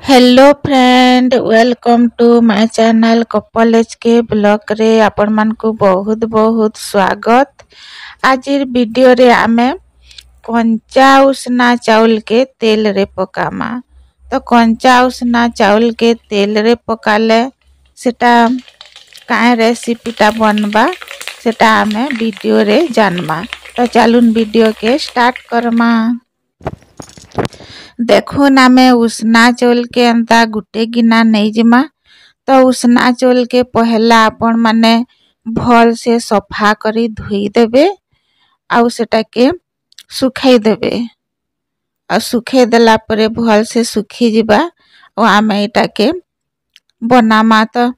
Hello friend, welcome to my channel couple HK blog रे आपण मान को बहुत बहुत स्वागत। आज वीडियो रे आमे कंचा उसना चाउल के तेल रे पकामा। तो कंचा उसना चाउल के तेल रे पकाले सेटा काए रेसिपीटा बनबा सेटा आमे वीडियो रे जानमा। तो चलून वीडियो के स्टार्ट करमा। देखुन आमे उसना चाउल के अंता गुटे गिना नहीं जिमा। तो उसना चाउल के पहला आपण माने भल से सफा करी धोई देबे आउ सेटा के सुखाई देबे। आ सुखाई देला परे भल से सुखी जिबा और आमे एटा के बनामा। तो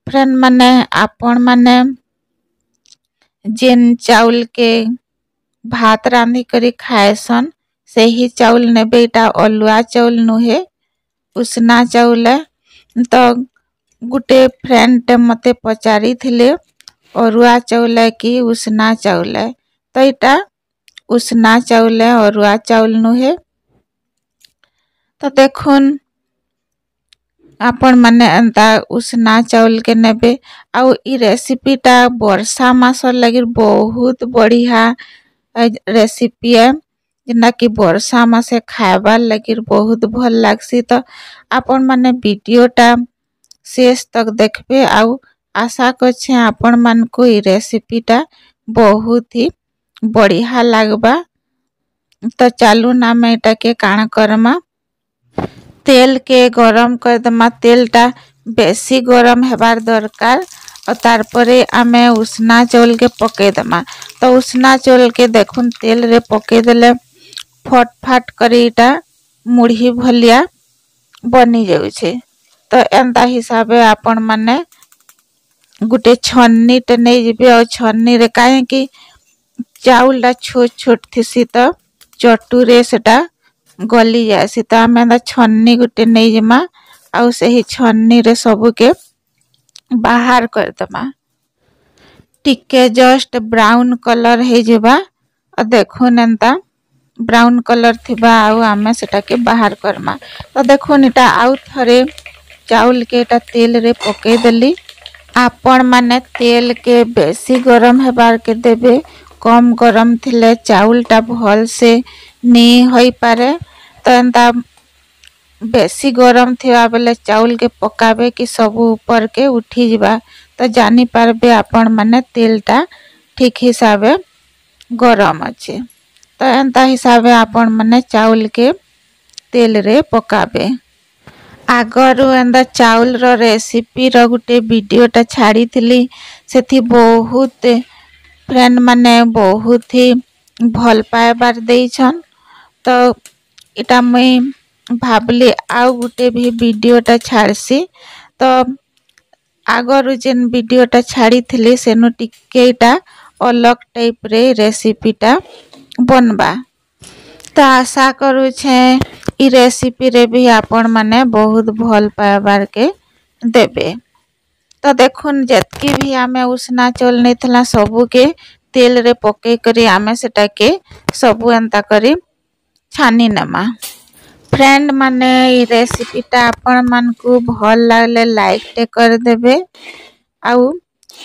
फ्रेंड माने आपण माने जेन चाउल के भात रांधी करी खाएसन से ही चाउल नेबे। इटा अलुआ चाउल नुहे, उसना चाउल है। तो गुटे फ्रेंड मते पचारी थिले अरुआ चाउल है कि उसना चाउल है। तो इटा उसना चाउल है, अरुआ चाउल नुहे। तो देखुन आपण माने अंता उसना चाउल के नेबे। आउ ई रेसिपीटा वर्षा मासर लगी बहुत बढ़िया रेसिपी है, जेना कि वर्षा मासे खाइबार लगी बहुत भल लागसी। तो आपण माने वीडियोटा शेष तक देखबे आउ आशा करछे आपण मान को ई रेसिपीटा बहुत ही बढ़िया लागबा। तो चालू ना मैं एटा के काण करमा, तेल के गरम कर दमा। तेलटा बेसी गरम हेबार दरकार और तार परे आमे उसना चाउल के पके दमा। तो उसना चाउल के देखुन तेल रे पके देले फट फाट करी इटा मुढ़ी भलिया बनी जाउछे। तो एंता हिसाबे आपण माने गुटे छन्नी टे नहीं जिबे और छन्नी रे काहे कि चाउलटा छोट छोट थिसी तो चटुरे सेटा गली जासी। तो आमे छन्नी गुटे नहीं जिमा आउ सही छन्नी रे सबु के बाहर कर दमा। टिके जस्ट ब्राउन कलर हे जिबा और देखुन एंता ब्राउन कलर थिबा आउ आमे सेटा के बाहर करमा। तो देखुन इटा आउ थरे चाउल के इटा तेल रे पके देली। आपण माने तेल के बेसी गरम हेबार के देबे, कम गरम थिले चाउलटा भल से नी होई पारे। तो एंता बेसी गरम थिबा बेले चाउल के पकाबे कि सब ऊपर के उठी जिबा। तो जानी पारबे आपण माने तेलटा ठीक हिसाबे गरम अच्छे। तो एंता हिसाबे आपण माने चाउल के तेल रे पकाबे। आगरु एंदा चाउल रो रेसिपी रो गुटे वीडियोटा छाड़ी थिली, सेथि बहुत फ्रेंड माने बहुत ही भल पाइबार देइछन। तो इटा मुई भाबली आउ गुटे भी वीडियोटा छाड़सी। तो आगरु जेन वीडियोटा छाड़ी थिली सेनु टिके इटा अलग टाइप रे रेसिपीटा बनबा। तो आशा करू छे ई रेसिपी रे भी आपण माने बहुत भल पाइबार के देबे। तो देखुन जतकी भी आमे उसना चाउल नहीं थला सबू के तेल रे पके करी आमे सेटा के सबू एंता करी छानी नमा। फ्रेंड माने ई रेसिपीटा आपण मान को भल लागले लाइक टे कर देबे आउ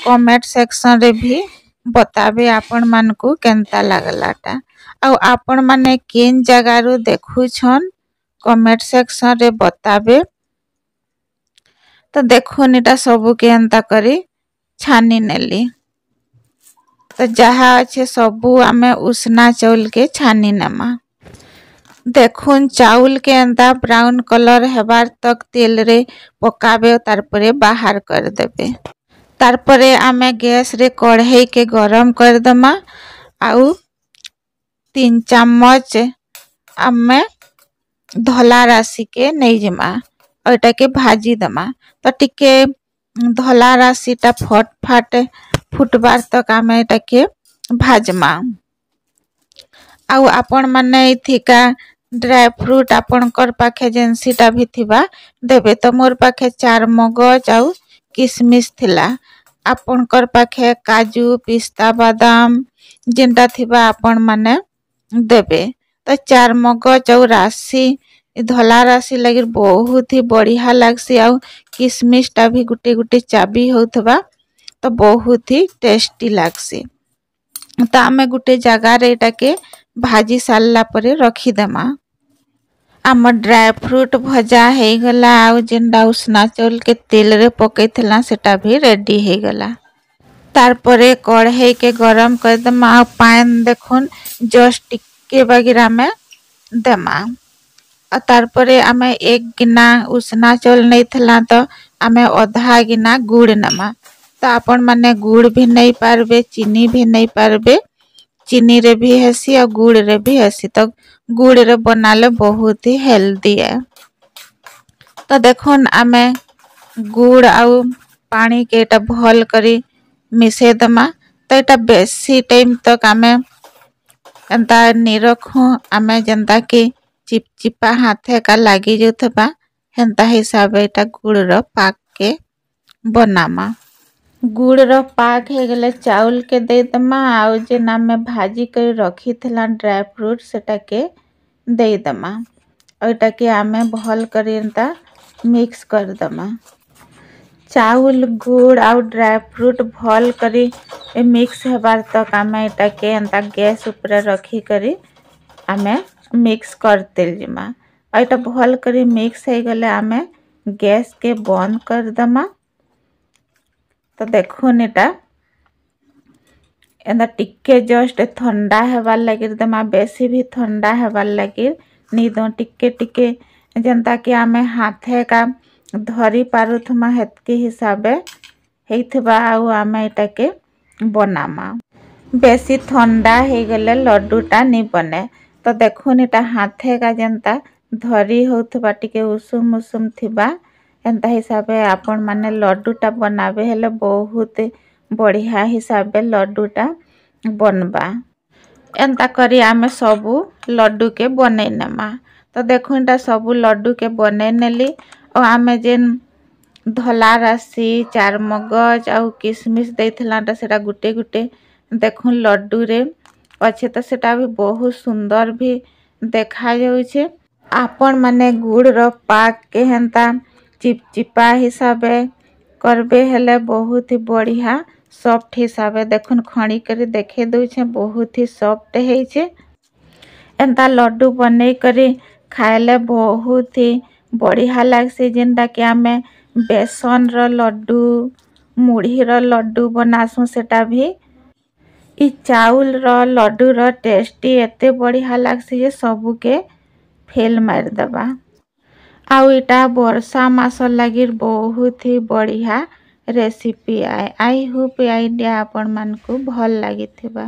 कमेंट सेक्शन रे भी बताबे आपण मान को केनता लागलाटा। आउ आपण माने केन जगारू देखु छन कमेंट सेक्शन रे बताबे। तो देखुन इटा सबू के एंता करी छानी नेली। तो जहा अच्छे सबू आमे उसना चाउल के छानी नमा। देखुन चाउल के एंता ब्राउन कलर हेबार तक तेल रे पकाबे तार परे बाहर कर देबे। तार परे आमे गैस रे कढ़ाई के गरम कर दमा आउ 3 चम्मच आमे धला राशि के नहीं जिमा और एटा के भाजी दमा। तो टिके धला राशिटा फट फाट फुटबार तक आमे एटा के भाजमा। आउ आपण माने इथिका ड्राई फ्रूट आपणकर पाखे जेनसीटा भी थिबा देबे। तो मोर पाखे 4 मगज आउ किशमिश थिला, आपणकर पाखे काजू पिस्ता बादाम जेनटा थिबा आपण माने देबे। तो 4 मगज आउ राशि धला राशि लगे बहुत ही बढ़िया लगसी आउ किसमिस टा भी गुटे गुटे चाबी होथबा तो बहुत ही टेस्टी लगसी। तो आमे गुटे जगह रे एटा के भाजी सारला परे रखी देमा। आम ड्राई फ्रूट भजा हो गला आउ जेनडा उसना चाउल के तेल रे पकईथला सेटा भी रेडी हो गला। तारपरे कढ़ाई के गरम कर देमा आ पान देखुन जस्ट टिके बगिरा में देमा। तारपरे आमे एक गिना उसना चाउल नहीं थला तो आमे अधा गिना गुड़ नमा। तो आपण माने गुड़ भी नहीं पारबे चीनी भी नहीं पारबे चीनी रे भी हेसी और गुड़ रे भी हेसी तो गुड़ रे बनाले बहुत ही हेल्दी है। तो देखुन आमे गुड़ आउ पानी के एटा भल करी मिसे दमा। तो एटा बेसी टाइम तक आमे एंता नहीं रखू आमे जनता के चिपचिपा हाथे का लगी जोथबा हेंता हिसाब एटा गुड़ रो पाक के बनामा। गुड़ रो पाक हे गले चाउल के दे दमा आउ जे नामे भाजी कर रखी थला ड्राई फ्रूट सेटा के दे दमा। ओटा के आमे भल करी एंता मिक्स कर दमा। चाउल गुड़ आउ ड्राई फ्रूट भल करी मिक्स हेबार तक आमे एटा के एंता गैस ऊपर रखी करी आमे मिक्स करते जिमा। एटा भल करी मिक्स हे गले आमे गैस के बंद कर दमा। तो देखुन एटा एंदा टिके जस्ट ठंडा हेबार लगी दमा बेसी भी ठंडा हेबार लगी नी दो टिके टिके जनता कि आमे हाथे का धरी पारुथमा हेतके हिसाबे हेइथबा आउ आमे एटा के बनामा। बेसी ठंडा हे गले लड्डूटा नी बने। तो देखुन एटा हाथे का जनता धरी होथबा टिके उषुम उषुम थिबा एंता हिसाबे आपण माने लड्डूटा बनाबे हेले बहुत बढ़िया हिसाबे लड्डूटा बनबा। एंता करी आमे सबू लड्डू के बने नेमा। तो देखुन एटा सबू लड्डू के बने नेली और आमे जेन धला राशि चार मगज आउ किसमिस देथलाटा सेटा गुटे गुटे देखुन लड्डू रे अच्छे तो सेटा भी बहुत सुंदर भी देखा जाउछे। आपण माने गुड़ रो पाक के हेंता चिपचिपा हिसाबे करबे हेले बहुत ही बढ़िया सॉफ्ट हिसाबे देखुन खणी करी देखे दउछे बहुत ही सॉफ्ट हेइछे। एंता लड्डू बने करी खाइले बहुत ही बढ़िया लागसे जेनटा कि आमे बेसन रो लड्डू मुढ़ी रो लड्डू बनासु सेटा भी इ चाउल रो लड्डू रो टेस्टी एते बढ़िया लागसे जे सबू के फेल मार दबा। आउ इटा वर्षा मास लगी बहुत ही बढ़िया रेसिपी आए। आई होप आइडिया आपण मान को भल लगी थिबा।